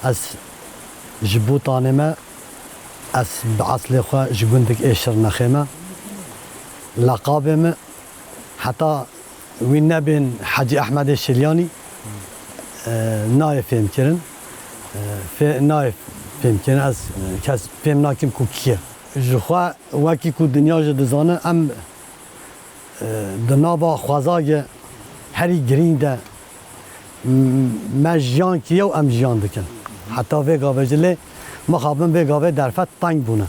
از جبوتانه ما از بعصل خوا جگندك اشر نخيمه لقابم حتى وين بين حاجي احمد الشلياني نايف فهم كرن في نايف فهم كرن از کس فهم ناکم کو کیه جخوا وکی کو دنیا جدزانه ام دنابا خوازاگ هری گرینده مجیان کیه و ام جیان دکن حتی وی گاوه جلی مخابن وی گاوه درفت تنگ بونه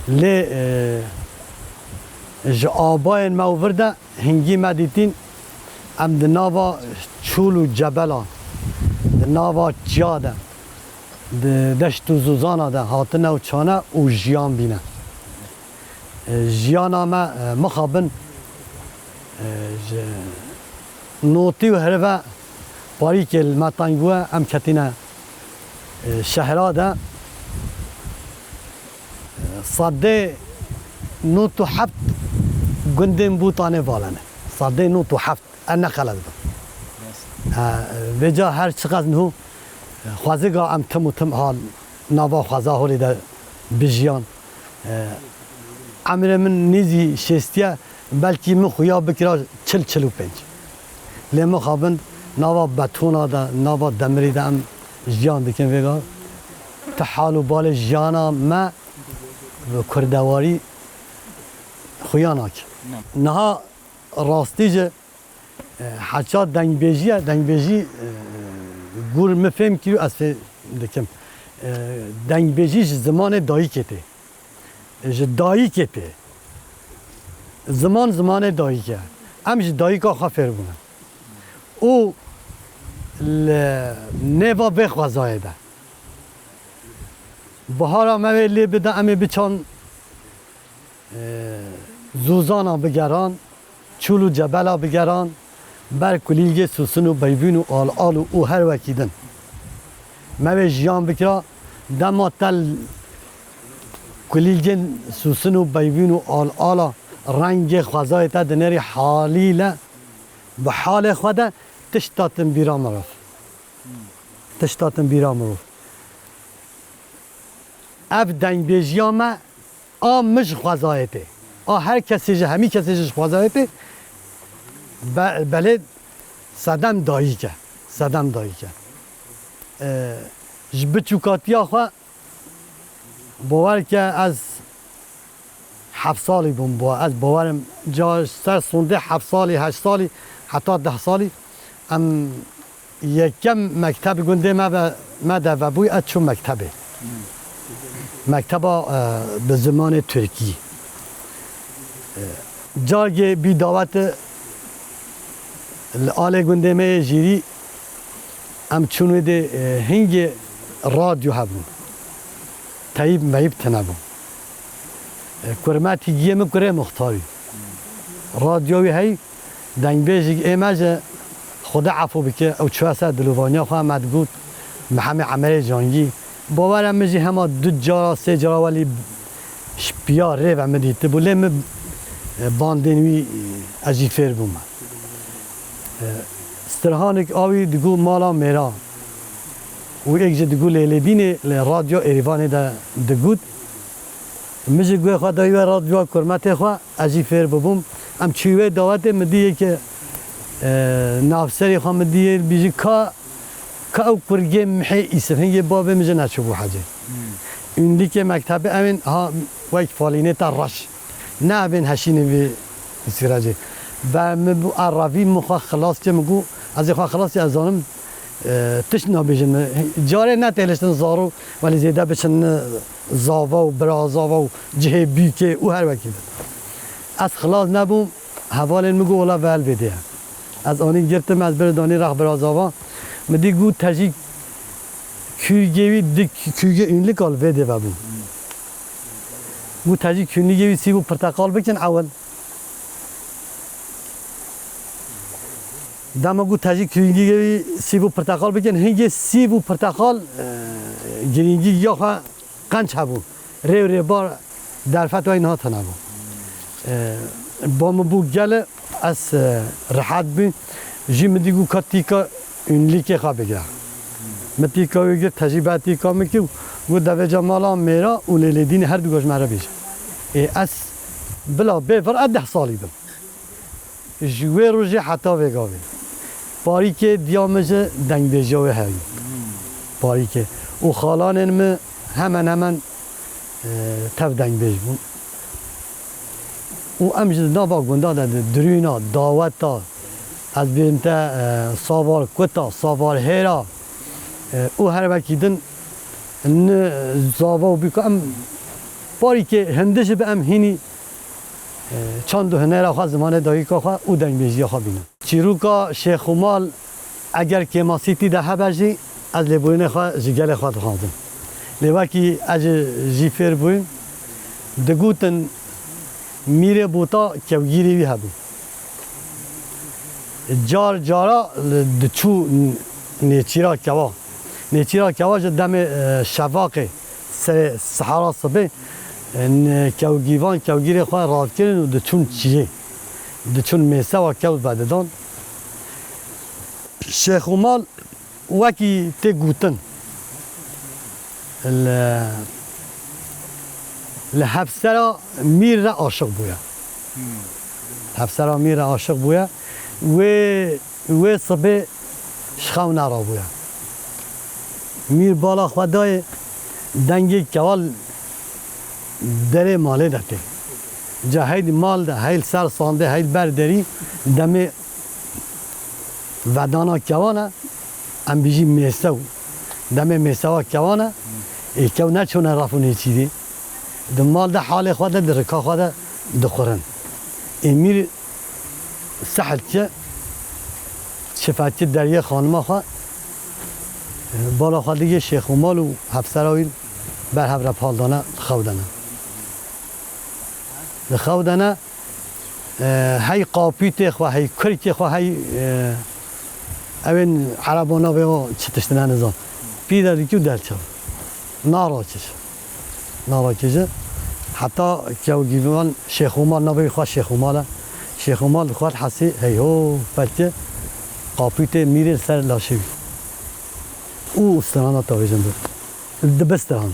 لی آبای موورده هنگی مدیتین ام دنابا چول و جبلا دنابا جاده دشت و زوزانه ده هاتنه و چانه و جیان بینه جیان ما مخابن نوتی و هربه باری که المتنگوه ام کتینه شهرها ده صده نوت و حفت گندم بوتانه والنه صده نوت و حفت انا خلد بجا هر چقدر نهو خوازگا ام تم و تم حال نوا خوازا هولی ده بجیان عمر من نیزی شستیه بلکی من خویا بکرا 45 لیمو خوابند نوا بتونا ده نوا دمری ده ام جیان دکن ویگا تحال و بال جیانا ما کردواری خویا ناک نها راستی جه حچا دنگبیجیه دنگبیجی گور مفهم کیو از دکم دنگبیجی زمان دایی کته دایی کته زمان دایی که امش دایی که خفر بونه او نوا بخوازای ده بهارا مولی بده امی بچان زوزانا بگران چولو جبلا بگران بر کلیلگه سوسن و بیبین و آل و هر وکیدن موی جیان بکرا دما تل کلیلگه سوسن و بیبین و آل رنگ خوازای تا دنری حالیله به حال خود تشتاتن بیرا مروف تشتاتن بیرا مروف اف دنگ بیجیا ما مش خوازایته هر کسی جه همی کسی جه خوازایته بله صدم دایی که جبچوکاتی آخوا باور که از 7 سالی بوم با از باورم جا سر سونده 7 سالی 8 سالی حتی 10 سالی ام یکم مکتب گنده ما در وبوی از چون مکتبه مکتب به زمان ترکی جاگه بی دعوت آل گنده ما جیری ام چونه ده هنگ رادیو هبون تایب مهیب تنبون کرماتی گیم کره مختاری رادیوی هی دنگ بیجی ایماج خدا عفو بکه او چواسه دلوانیا خواه مدگود محمد عمر جانگی باورم مجی همه 2 جارا 3 جارا ولی شپیا ری و مدیده بولیم باندنوی اجیفر بوم استرهانک آوی دگو مالا میرا و یک جه دگو لیلبینه رادیو ایریوانه ده دگود مجی گوی خواه دایوه رادیو کرمت خواه اجیفر بوم ام چیوه دعوت مدیه که نافسری خواه مدیه بیجی که او کرگه محی ایسف هنگه بابه مجه نچوبو حاجه اونلی که مکتب امین ها ویک فالینه تا رش نه بین هشینه بی سیراجه و مبو عربی مخواه خلاص که مگو از خواه خلاص از آنم تش نبیجن جاره نه تلشتن زارو ولی زیده بچن زاوا و برازاوا و جه بیکه او هر وکی از خلاص نبوم حوال مگو ولا ول بده از آنی گرتم از بردانی رخ برازاوا مدی گو تجی کیگوی دی کیگه اینلی کال وده بابو گو تجی کیگوی سیبو پرتقال بکن اول دما گو تجی کیگوی سیبو پرتقال بکن هنگه سیبو پرتقال گرینگی یا خوا قنچ هبو ری بار در فتوای اینها تنبو با مبو گل از راحت بی جیم دیگو کاتیکا اینلی که خواه بگیره متی کاوی گرد تجربتی کامی که و دوجا مالا میرا و لیلی دین هر دو گوش مرا بیش اس بلا بفر 10 سالی بم جوی روزی حتی وگاوی پاری که دیامجه دنگ بیجاوی هایی پاری که و خالان ما همان تف دنگ بیج بون و امجد نابا گنده درینا دعوتا از بینتا ساوار کتا ساوار هیرا او هر وکیدن نه زاوا بیکو ام پاری که هندش به ام هینی چند هنر آخا زمانه دایی که آخا او دنگ بیجی آخا بینم چیروکا شیخ مال اگر که ماسیتی ده بجی از لبوین خواه جگل خواه خواندم لواکی از جیفر بوین دگوتن میره بوتا کهگیری وی هبو جارا دچو نیچیرا کوا جد دم شفاقه سحرا صبح کهگیری خواه راد کردن و دچون چیه دچون میسه و کهو بددان شیخ مال وکی تی گوتن لحفسرا میر را عاشق بویا حفسرا میر را عاشق بویا و صبح شخاو نارا بویا میر بالا خدای دنگی کوال دره ماله داته جا هید مال ده هیل سر سانده هیل برداری دم ودانا کوانه ام بیجی میسو دم میسوا کوانه ای کو نچونه رفونه چیدی دمال ده حال خود ده رکا خود دخورن امیر سحل که شفاعتی دریه خانما خواه بالا خودی شیخ مال و حفسراویل بر حبر پالدانه خودنه خودنه هی قاپیت خواه هی کریت خواه هی اوین عربانا به ما چتشتنه نزان پیدا دیکیو دلچه ناراکشه حتی که گیوان شیخ مال نبی خواه شیخ مال خواه حسی هی هو فکه قاپیت میره سر لاشوی او استرانا تاویجن بود دبستران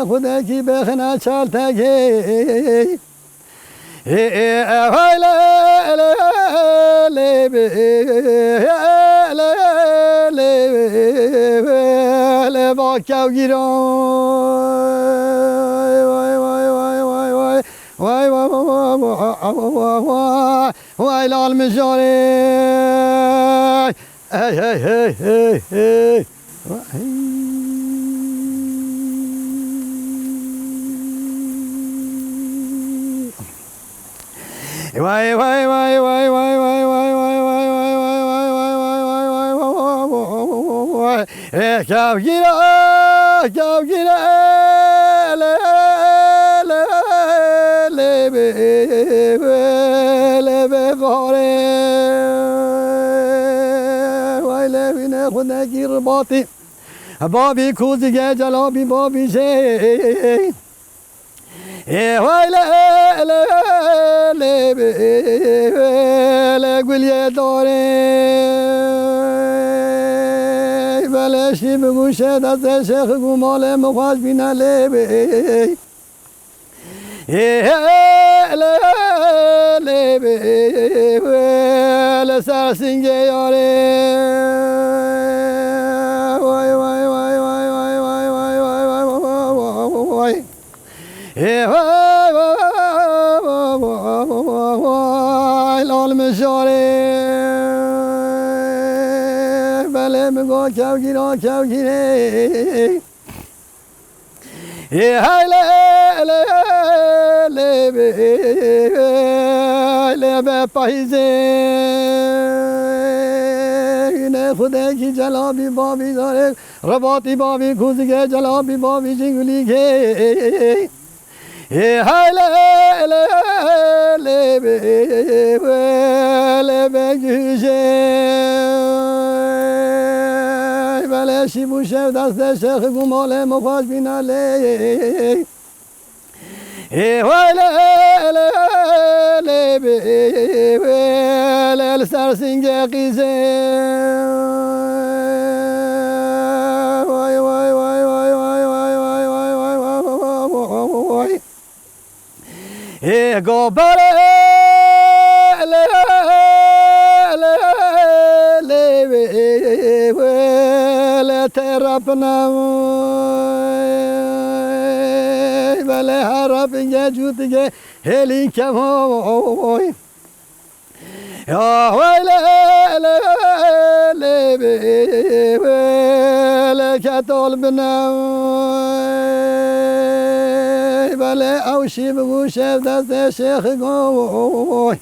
خدا کی بخنا چال تگی با کاو گیران وای لال مجاری هی وای کاو گیرا وای لبینه خدا گیر باتی بابی کوزیگه جلابی بابی شی وای گلیه داره بلشی بگوشه دست شیخ گمال مخواش بینه لبه لسر سنگه یاره وای لال مشاره بله مگو کهگیره لبه پاییزه نه خدا کی جلابی بابی داره رباطی بابی کوزگه جلابی بابی جنگلی که لبه گوشه بله شیبو شف دست شیخ گمال مخاش بیناله سر سنگ قیزه وای وای وای وای وای وای وای وای وای وای گوبره ترپنا بله هرپنگه جوتگه هلی کمای یا ویله کتال بنای بله اوشی بگو شف دست شیخ گوی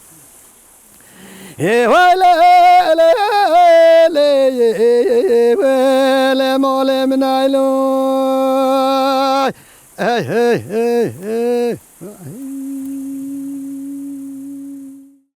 ویله مال من ایلوی